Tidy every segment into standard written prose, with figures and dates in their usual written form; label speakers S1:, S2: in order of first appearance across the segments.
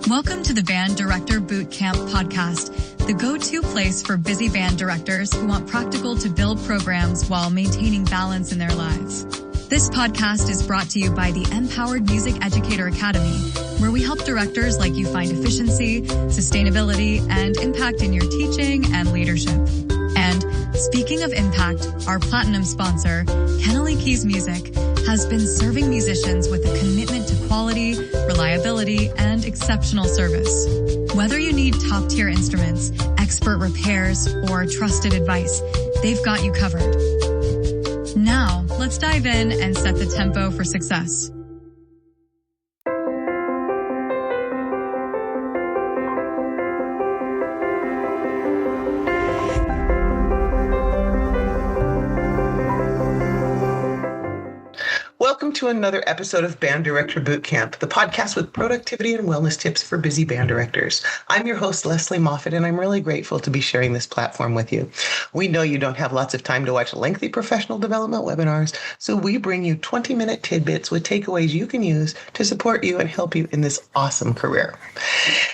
S1: Welcome to the Band Director Bootcamp podcast, the go-to place for busy band directors who want practical to build programs while maintaining balance in their lives. This podcast is brought to you by the Empowered Music Educator Academy, where we help directors like you find efficiency, sustainability, and impact in your teaching and leadership. And speaking of impact, our platinum sponsor, Kennelly Keys Music, has been serving musicians with a commitment to quality, reliability, and exceptional service. Whether you need top-tier instruments, expert repairs, or trusted advice, they've got you covered. Now, let's dive in and set the tempo for success.
S2: Welcome to another episode of Band Director Bootcamp, the podcast with productivity and wellness tips for busy band directors. I'm your host, Lesley Moffat, and I'm really grateful to be sharing this platform with you. We know you don't have lots of time to watch lengthy professional development webinars, so we bring you 20-minute tidbits with takeaways you can use to support you and help you in this awesome career.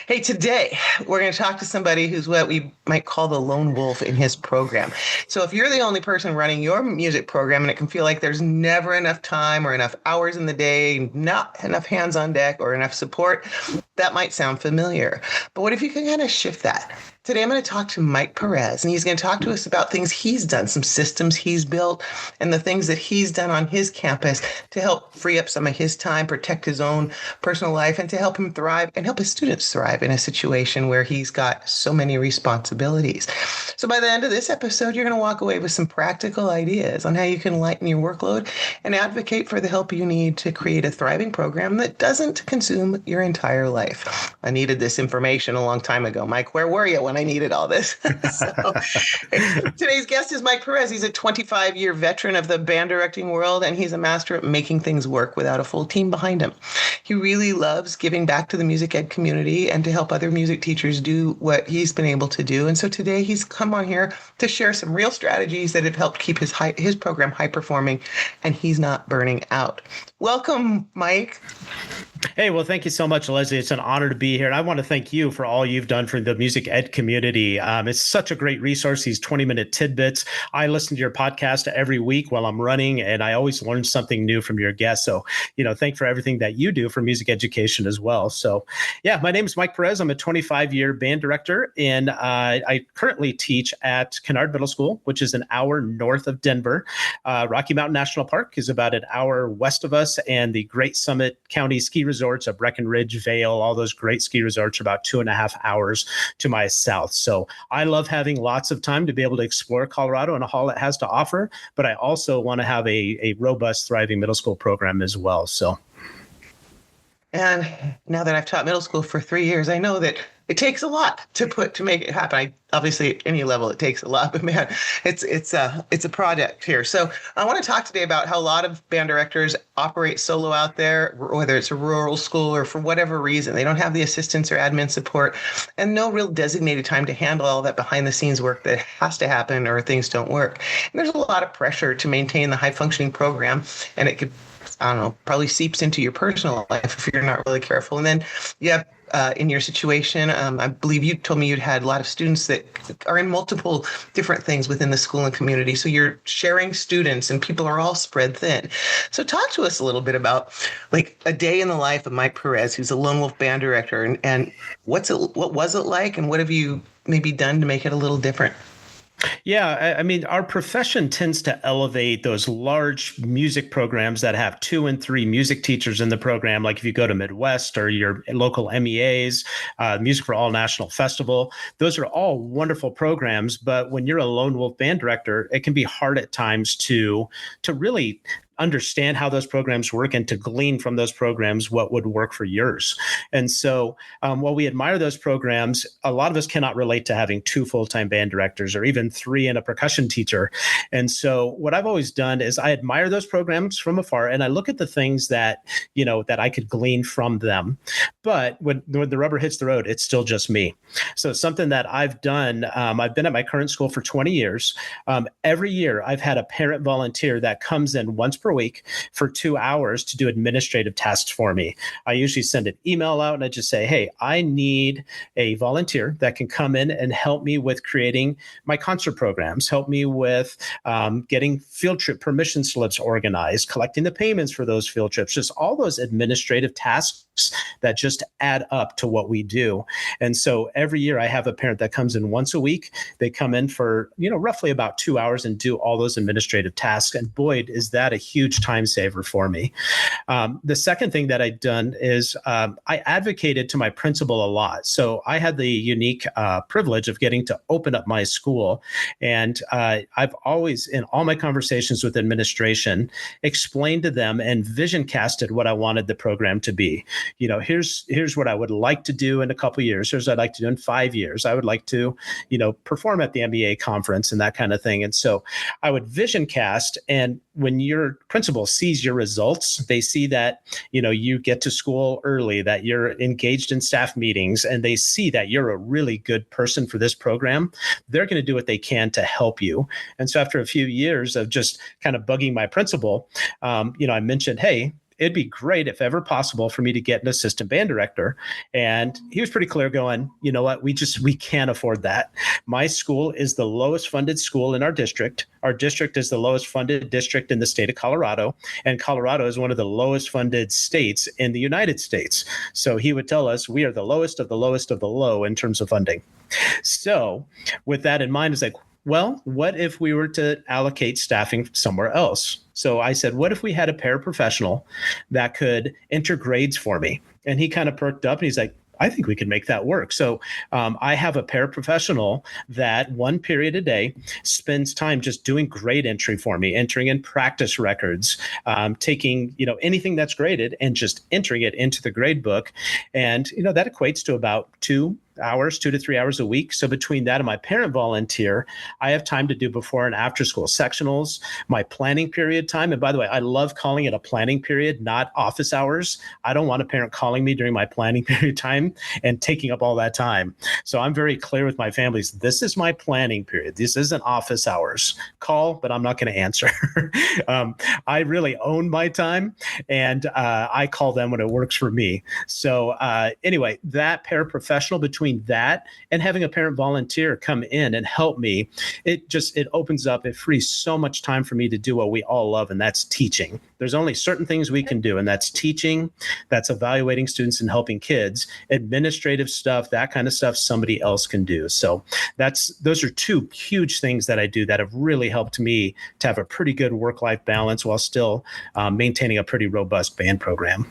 S2: Hey, today we're going to talk to somebody who's what we might call the lone wolf in his program. So if you're the only person running your music program and it can feel like there's never enough time or enough hours in the day, not enough hands on deck or enough support, that might sound familiar. But what if you can kind of shift that? Today, I'm going to talk to Mike Perez, and he's going to talk to us about things he's done, some systems he's built, and the things that he's done on his campus to help free up some of his time, protect his own personal life, and to help him thrive and help his students thrive in a situation where he's got so many responsibilities. So by the end of this episode, you're going to walk away with some practical ideas on how you can lighten your workload and advocate for the help you need to create a thriving program that doesn't consume your entire life. I needed this information a long time ago. Mike, where were you when I needed all this? Today's guest is Mike Perez. He's a 25-year veteran of the band directing world, and he's a master at making things work without a full team behind him. He really loves giving back to the music ed community and to help other music teachers do what he's been able to do. And so today he's come on here to share some real strategies that have helped keep his program high performing, and he's not burning out. Welcome, Mike.
S3: Hey, well, thank you so much, Lesley. It's an honor to be here. And I want to thank you for all you've done for the music ed community. It's such a great resource, these 20-minute tidbits. I listen to your podcast every week while I'm running, and I always learn something new from your guests. So, thank for everything that you do for music education as well. So, yeah, my name is Mike Perez. I'm a 25-year band director, and I currently teach at Kennard Middle School, which is an hour north of Denver. Rocky Mountain National Park is about an hour west of us, and the Great Summit County ski resorts of Breckenridge, Vail, all those great ski resorts are about 2.5 hours to my south. So I love having lots of time to be able to explore Colorado and all it has to offer, but I also want to have a robust, thriving middle school program as well. So.
S2: And now that I've taught middle school for 3 years, I know that it takes a lot to make it happen. Obviously, at any level, it takes a lot, but man, it's a project here. So I want to talk today about how a lot of band directors operate solo out there, whether it's a rural school or for whatever reason. They don't have the assistance or admin support and no real designated time to handle all that behind the scenes work that has to happen or things don't work. And there's a lot of pressure to maintain the high functioning program, and it could, probably seeps into your personal life if you're not really careful. And then you have, in your situation, I believe you told me you'd had a lot of students that are in multiple different things within the school and community. So you're sharing students and people are all spread thin. So talk to us a little bit about like a day in the life of Mike Perez, who's a lone wolf band director, and what was it like, and what have you maybe done to make it a little different?
S3: Yeah, I mean, our profession tends to elevate those large music programs that have 2 and 3 music teachers in the program. Like if you go to Midwest or your local MEAs, Music for All National Festival, those are all wonderful programs. But when you're a lone wolf band director, it can be hard at times to really understand how those programs work and to glean from those programs what would work for yours. And so while we admire those programs, a lot of us cannot relate to having 2 full-time band directors or even 3 and a percussion teacher. And so what I've always done is I admire those programs from afar and I look at the things that, that I could glean from them. But when the rubber hits the road, it's still just me. So something that I've done, I've been at my current school for 20 years. Every year I've had a parent volunteer that comes in once per per week for 2 hours to do administrative tasks for me. I usually send an email out and I just say, hey, I need a volunteer that can come in and help me with creating my concert programs, help me with getting field trip permission slips organized, collecting the payments for those field trips, just all those administrative tasks that just add up to what we do. And so every year I have a parent that comes in once a week. They come in for, roughly about 2 hours and do all those administrative tasks. And boy, is that a huge time saver for me. The second thing that I've done is I advocated to my principal a lot. So I had the unique privilege of getting to open up my school. And I've always, in all my conversations with administration, explained to them and vision casted what I wanted the program to be. Here's what I would like to do in a couple of years. Here's what I'd like to do in 5 years. I would like to, perform at the MBA conference and that kind of thing. And so I would vision cast. And when your principal sees your results, they see that, you get to school early, that you're engaged in staff meetings, and they see that you're a really good person for this program. They're going to do what they can to help you. And so after a few years of just kind of bugging my principal, I mentioned, hey, it'd be great if ever possible for me to get an assistant band director. And he was pretty clear going, you know what, we can't afford that. My school is the lowest funded school in our district. Our district is the lowest funded district in the state of Colorado. And Colorado is one of the lowest funded states in the United States. So he would tell us we are the lowest of the lowest of the low in terms of funding. So with that in mind, it's like, well, what if we were to allocate staffing somewhere else? So I said, what if we had a paraprofessional that could enter grades for me? And he kind of perked up and he's like, I think we could make that work. So I have a paraprofessional that 1 period a day spends time just doing grade entry for me, entering in practice records, taking anything that's graded and just entering it into the grade book. And that equates to about 2 to 3 hours a week. So between that and my parent volunteer, I have time to do before and after school sectionals, my planning period time. And by the way, I love calling it a planning period, not office hours. I don't want a parent calling me during my planning period time and taking up all that time. So I'm very clear with my families. This is my planning period. This isn't office hours. Call, but I'm not going to answer. I really own my time, and I call them when it works for me. So anyway, that paraprofessional, between that and having a parent volunteer come in and help me, it opens up, it frees so much time for me to do what we all love, and that's teaching. There's only certain things we can do, and that's teaching, that's evaluating students and helping kids. Administrative stuff, that kind of stuff, somebody else can do. So those are two huge things that I do that have really helped me to have a pretty good work-life balance while still maintaining a pretty robust band program.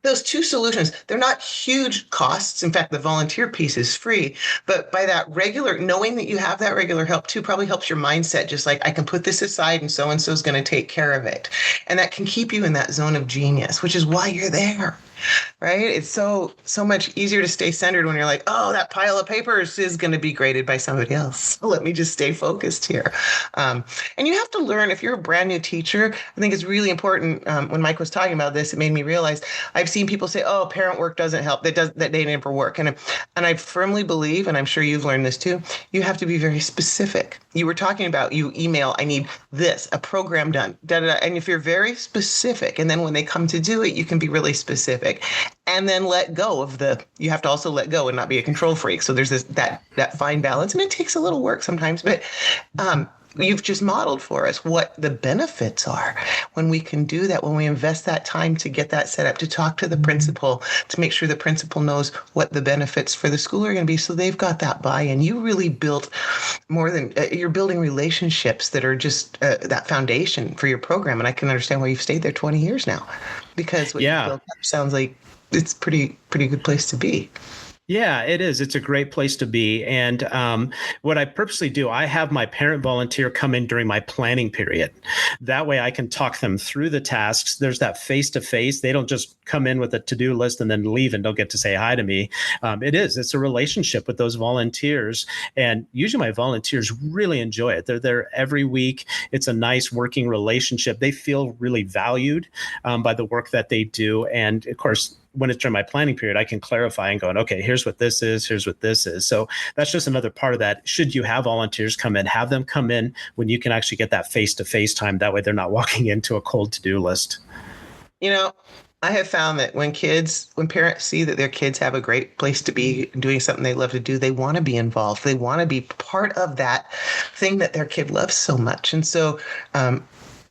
S2: Those two solutions, they're not huge costs. In fact, the volunteer piece is free. But by that knowing that you have that regular help too, probably helps your mindset. Just like, I can put this aside and so-and-so is going to take care of it. And that can keep you in that zone of genius, which is why you're there. Right? It's so much easier to stay centered when you're like, oh, that pile of papers is going to be graded by somebody else. So let me just stay focused here. And you have to learn, if you're a brand new teacher, I think it's really important. When Mike was talking about this, it made me realize I've seen people say, oh, parent work doesn't help. That they never work. And I firmly believe, and I'm sure you've learned this too, you have to be very specific. You were talking about, you email, I need this, a program done, and if you're very specific, and then when they come to do it, you can be really specific. And then you have to also let go and not be a control freak. So there's that fine balance, and it takes a little work sometimes, but you've just modeled for us what the benefits are when we can do that, when we invest that time to get that set up, to talk to the principal, to make sure the principal knows what the benefits for the school are going to be. So they've got that buy-in. You really built more than you're building relationships that are just that foundation for your program. And I can understand why you've stayed there 20 years now, because what you built up sounds like it's pretty good place to be.
S3: Yeah, it is. It's a great place to be. And what I purposely do, I have my parent volunteer come in during my planning period. That way I can talk them through the tasks. There's that face-to-face. They don't just come in with a to-do list and then leave and don't get to say hi to me. It's a relationship with those volunteers. And usually my volunteers really enjoy it. They're there every week. It's a nice working relationship. They feel really valued by the work that they do. And of course, when it's during my planning period, I can clarify and going, okay, here's what this is, here's what this is. So that's just another part of that. Should you have volunteers come in, have them come in when you can actually get that face-to-face time. That way they're not walking into a cold to-do list.
S2: I have found that when parents see that their kids have a great place to be doing something they love to do, they want to be involved. They want to be part of that thing that their kid loves so much. And so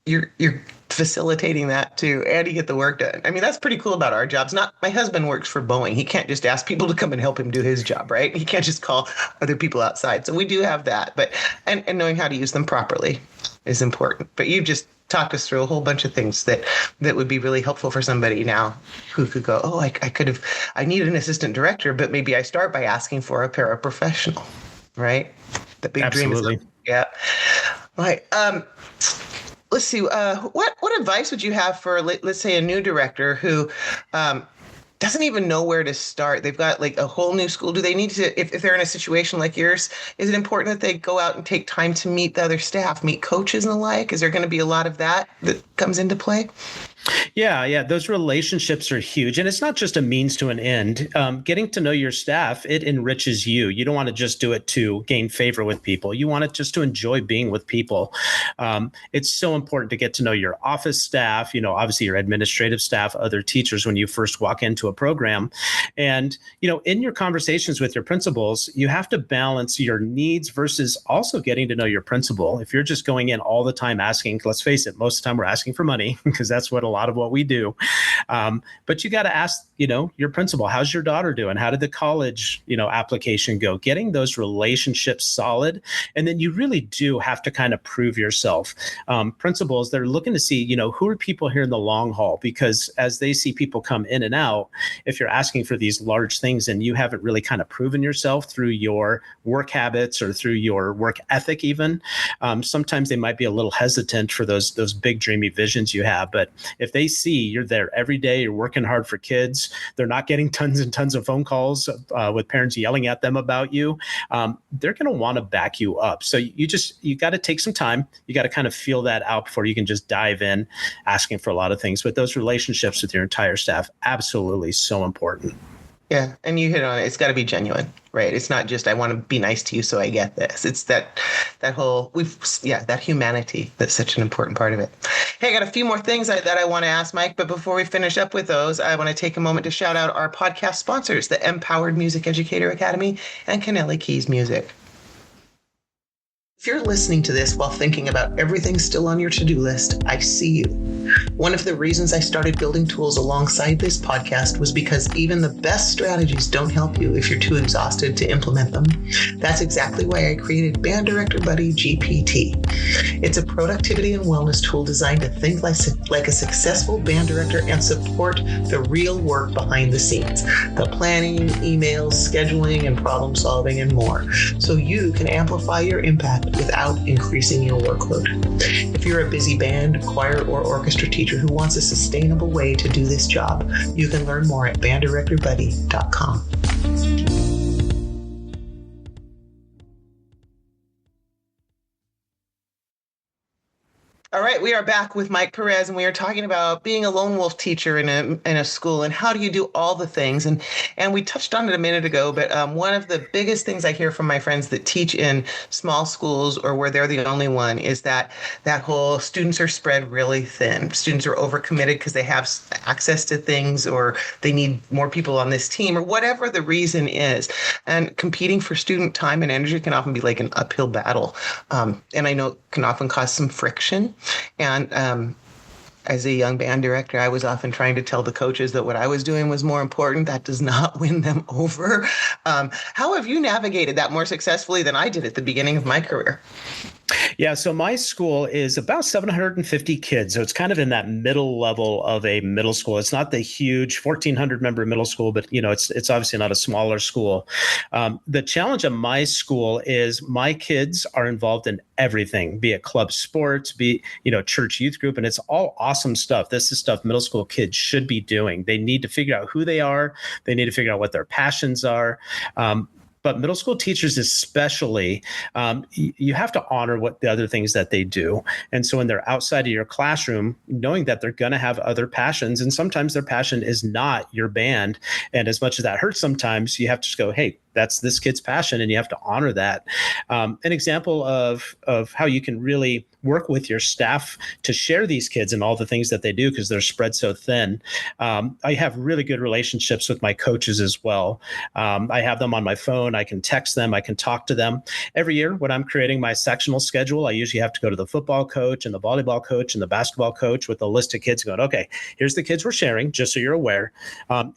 S2: you're facilitating that too, and you get the work done. I mean, that's pretty cool about our jobs. My husband works for Boeing. He can't just ask people to come and help him do his job, right? He can't just call other people outside. So we do have that, but and knowing how to use them properly is important. But you just talked us through a whole bunch of things that would be really helpful for somebody now who could go, oh, I need an assistant director, but maybe I start by asking for a paraprofessional, right? The big
S3: Absolutely.
S2: dream is, yeah. Right. Let's see. What advice would you have for, let's say, a new director who doesn't even know where to start? They've got like a whole new school. Do they need to, if they're in a situation like yours, is it important that they go out and take time to meet the other staff, meet coaches and the like? Is there going to be a lot of that comes into play?
S3: Yeah. Those relationships are huge. And it's not just a means to an end. Getting to know your staff, it enriches you. You don't want to just do it to gain favor with people. You want it just to enjoy being with people. It's so important to get to know your office staff, obviously your administrative staff, other teachers when you first walk into a program. And, in your conversations with your principals, you have to balance your needs versus also getting to know your principal. If you're just going in all the time asking, let's face it, most of the time we're asking for money because that's what a lot of what we do. But you got to ask, your principal, how's your daughter doing? How did the college, application go? Getting those relationships solid. And then you really do have to kind of prove yourself. Principals, they're looking to see, who are people here in the long haul? Because as they see people come in and out, if you're asking for these large things and you haven't really kind of proven yourself through your work habits or through your work ethic even, sometimes they might be a little hesitant for those big dreamy visions you have. But if they see you're there every day, you're working hard for kids, they're not getting tons and tons of phone calls with parents yelling at them about you, they're going to want to back you up. So you got to take some time. You got to kind of feel that out before you can just dive in asking for a lot of things. But those relationships with your entire staff, absolutely so important.
S2: Yeah. And you hit on it. It's got to be genuine, right? It's not just, I want to be nice to you, so I get this. It's that whole, that humanity that's such an important part of it. Hey, I got a few more things that I want to ask Mike, but before we finish up with those, I want to take a moment to shout out our podcast sponsors, the Empowered Music Educator Academy and Kennelly Keys Music. If you're listening to this while thinking about everything still on your to-do list, I see you. One of the reasons I started building tools alongside this podcast was because even the best strategies don't help you if you're too exhausted to implement them. That's exactly why I created Band Director Buddy GPT. It's a productivity and wellness tool designed to think like a successful band director and support the real work behind the scenes, the planning, emails, scheduling, and problem solving, and more, so you can amplify your impact without increasing your workload. If you're a busy band, choir, or orchestra teacher who wants a sustainable way to do this job, you can learn more at banddirectorbuddy.com. All right, we are back with Mike Perez, and we are talking about being a lone wolf teacher in a school and how do you do all the things. And we touched on it a minute ago, but one of the biggest things I hear from my friends that teach in small schools or where they're the only one is that whole students are spread really thin. Students are overcommitted because they have access to things or they need more people on this team or whatever the reason is. And competing for student time and energy can often be like an uphill battle. And I know it can often cause some friction. And as a young band director, I was often trying to tell the coaches that what I was doing was more important. That does not win them over. How have you navigated that more successfully than I did at the beginning of my career?
S3: Yeah, so my school is about 750 kids. So it's kind of in that middle level of a middle school. It's not the huge 1,400 member middle school, but it's obviously not a smaller school. The challenge of my school is my kids are involved in everything, be it club sports, be church youth group, and it's all awesome stuff. This is stuff middle school kids should be doing. They need to figure out who they are. They need to figure out what their passions are. but middle school teachers especially, you have to honor what the other things that they do. And so when they're outside of your classroom, knowing that they're going to have other passions, and sometimes their passion is not your band. And as much as that hurts sometimes, you have to just go, hey, that's this kid's passion, and you have to honor that. An example of how you can really work with your staff to share these kids and all the things that they do, because they're spread so thin. I have really good relationships with my coaches as well. I have them on my phone. I can text them. I can talk to them. Every year when I'm creating my sectional schedule, I usually have to go to the football coach and the volleyball coach and the basketball coach with a list of kids going, okay, here's the kids we're sharing, just so you're aware.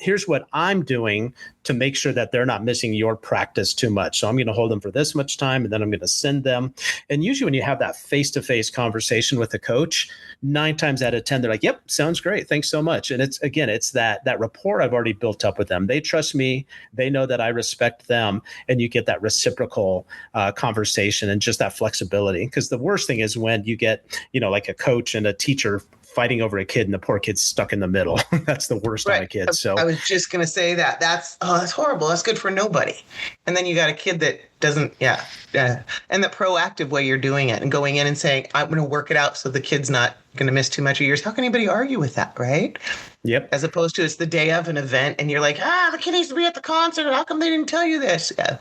S3: Here's what I'm doing to make sure that they're not missing your practice too much. So I'm going to hold them for this much time, and then I'm going to send them. And usually when you have that face-to-face conversation with the coach, 9 times out of 10, they're like, yep, sounds great. Thanks so much. And it's that rapport I've already built up with them. They trust me. They know that I respect them. And you get that reciprocal conversation and just that flexibility. Because the worst thing is when you get, like a coach and a teacher fighting over a kid and the poor kid's stuck in the middle. That's the worst on a kid. So
S2: I was just going to say that. That's horrible. That's good for nobody. And then you got a kid that doesn't, and the proactive way you're doing it and going in and saying, I'm going to work it out so the kid's not going to miss too much of yours. How can anybody argue with that, right?
S3: Yep.
S2: As opposed to it's the day of an event and you're like, the kid needs to be at the concert. How come they didn't tell you this? Yeah.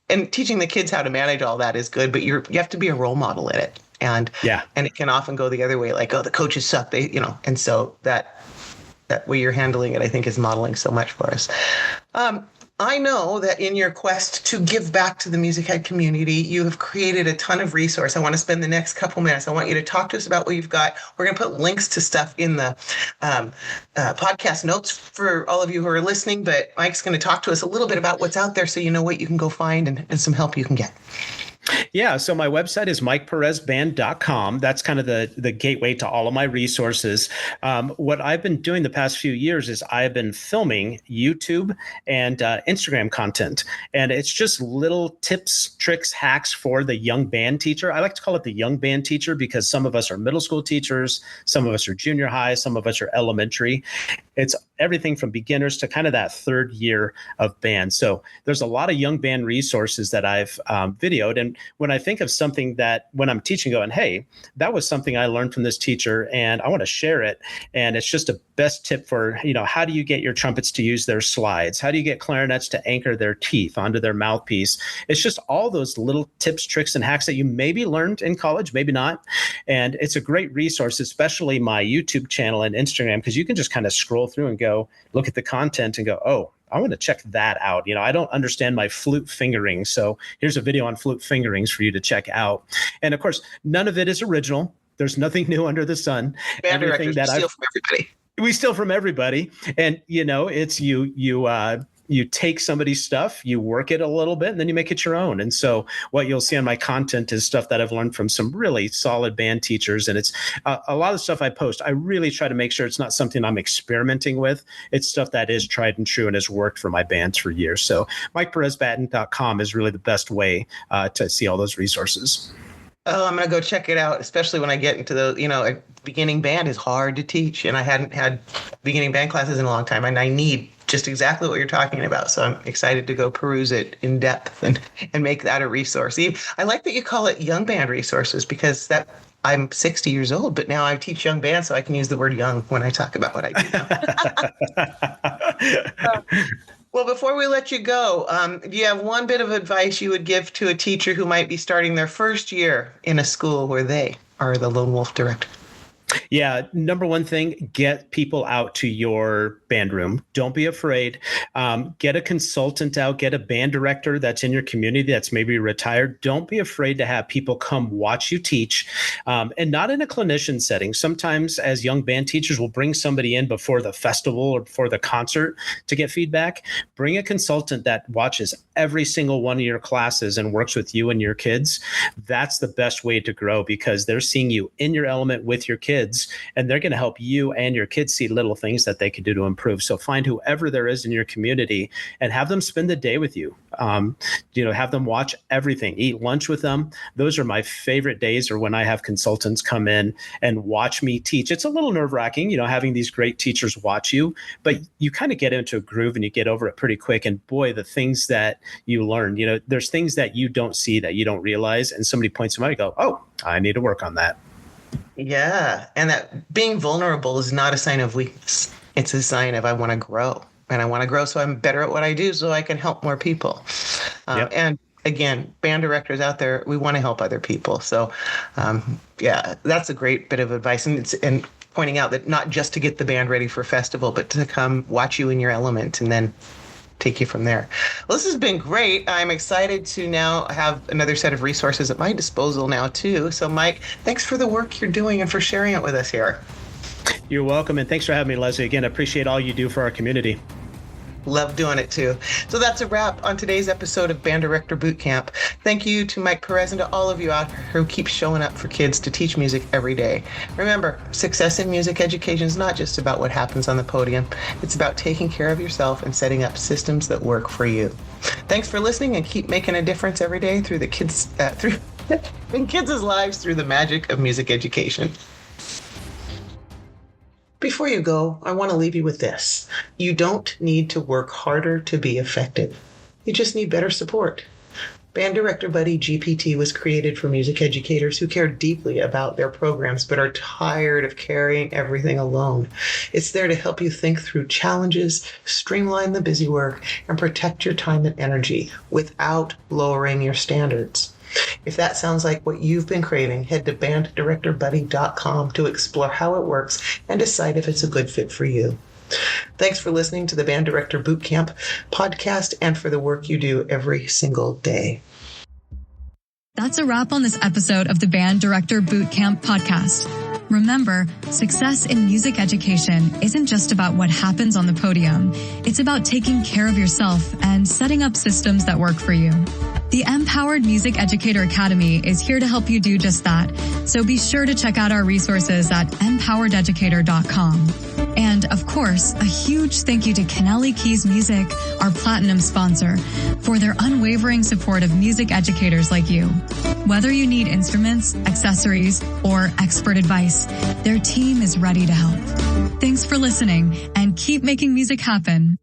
S2: And teaching the kids how to manage all that is good, but you have to be a role model in it. And it can often go the other way, like, the coaches suck. And so that way you're handling it, I think, is modeling so much for us. I know that in your quest to give back to the music ed community, you have created a ton of resource. I want to spend the next couple minutes. I want you to talk to us about what you've got. We're going to put links to stuff in the podcast notes for all of you who are listening, but Mike's going to talk to us a little bit about what's out there so you know what you can go find and some help you can get.
S3: Yeah. So my website is MikePerezBand.com. That's kind of the gateway to all of my resources. What I've been doing the past few years is I've been filming YouTube and Instagram content. And it's just little tips, tricks, hacks for the young band teacher. I like to call it the young band teacher because some of us are middle school teachers, some of us are junior high, some of us are elementary. It's everything from beginners to kind of that third year of band. So there's a lot of young band resources that I've videoed. And when I think of something that when I'm teaching going, hey, that was something I learned from this teacher and I want to share it. And it's just a best tip for, how do you get your trumpets to use their slides? How do you get clarinets to anchor their teeth onto their mouthpiece? It's just all those little tips, tricks, and hacks that you maybe learned in college, maybe not. And it's a great resource, especially my YouTube channel and Instagram, because you can just kind of scroll through and go look at the content and go, oh, I want to check that out. I don't understand my flute fingering. So here's a video on flute fingerings for you to check out. And of course, none of it is original. There's nothing new under the sun.
S2: Band directors steal from everybody.
S3: We steal from everybody. And, it's you take somebody's stuff, you work it a little bit, and then you make it your own. And so what you'll see on my content is stuff that I've learned from some really solid band teachers. And it's a lot of stuff I post. I really try to make sure it's not something I'm experimenting with. It's stuff that is tried and true and has worked for my bands for years. So MikePerezBand.com is really the best way to see all those resources.
S2: Oh, I'm going to go check it out, especially when I get into a beginning band is hard to teach. And I hadn't had beginning band classes in a long time. And I need just exactly what you're talking about. So I'm excited to go peruse it in depth and make that a resource. I like that you call it young band resources because I'm 60 years old, but now I teach young bands, so I can use the word young when I talk about what I do. Well, before we let you go, do you have one bit of advice you would give to a teacher who might be starting their first year in a school where they are the lone wolf director?
S3: Yeah. Number one thing, get people out to your band room. Don't be afraid. Get a consultant out, get a band director that's in your community that's maybe retired. Don't be afraid to have people come watch you teach, and not in a clinician setting. Sometimes as young band teachers, we'll bring somebody in before the festival or before the concert to get feedback. Bring a consultant that watches every single one of your classes and works with you and your kids. That's the best way to grow because they're seeing you in your element with your kids. kids, and they're going to help you and your kids see little things that they can do to improve. So find whoever there is in your community and have them spend the day with you. Have them watch everything, eat lunch with them. Those are my favorite days, or when I have consultants come in and watch me teach. It's a little nerve-wracking, having these great teachers watch you, but you kind of get into a groove and you get over it pretty quick. And boy, the things that you learn, there's things that you don't see, that you don't realize, and somebody points them out, you go, oh, I need to work on that. Yeah.
S2: And that being vulnerable is not a sign of weakness. It's a sign of I want to grow. And I want to grow so I'm better at what I do so I can help more people. Yep. And again, band directors out there, we want to help other people. So, that's a great bit of advice. And pointing out that not just to get the band ready for festival, but to come watch you in your element and then take you from there. Well, this has been great. I'm excited to now have another set of resources at my disposal now, too. So, Mike, thanks for the work you're doing and for sharing it with us here.
S3: You're welcome. And thanks for having me, Lesley. Again, I appreciate all you do for our community.
S2: Love doing it too. So that's a wrap on today's episode of Band Director Bootcamp. Thank you to Mike Perez and to all of you out there who keep showing up for kids to teach music every day. Remember, success in music education is not just about what happens on the podium. It's about taking care of yourself and setting up systems that work for you. Thanks for listening, and keep making a difference every day through the kids in kids' lives through the magic of music education. Before you go, I want to leave you with this. You don't need to work harder to be effective. You just need better support. Band Director Buddy GPT was created for music educators who care deeply about their programs but are tired of carrying everything alone. It's there to help you think through challenges, streamline the busy work, and protect your time and energy without lowering your standards. If that sounds like what you've been craving, head to banddirectorbuddy.com to explore how it works and decide if it's a good fit for you. Thanks for listening to the Band Director Bootcamp podcast and for the work you do every single day.
S1: That's a wrap on this episode of the Band Director Bootcamp podcast. Remember, success in music education isn't just about what happens on the podium. It's about taking care of yourself and setting up systems that work for you. The Empowered Music Educator Academy is here to help you do just that. So be sure to check out our resources at empowerededucator.com. And of course, a huge thank you to Kennelly Keys Music, our platinum sponsor, for their unwavering support of music educators like you. Whether you need instruments, accessories, or expert advice, their team is ready to help. Thanks for listening, and keep making music happen.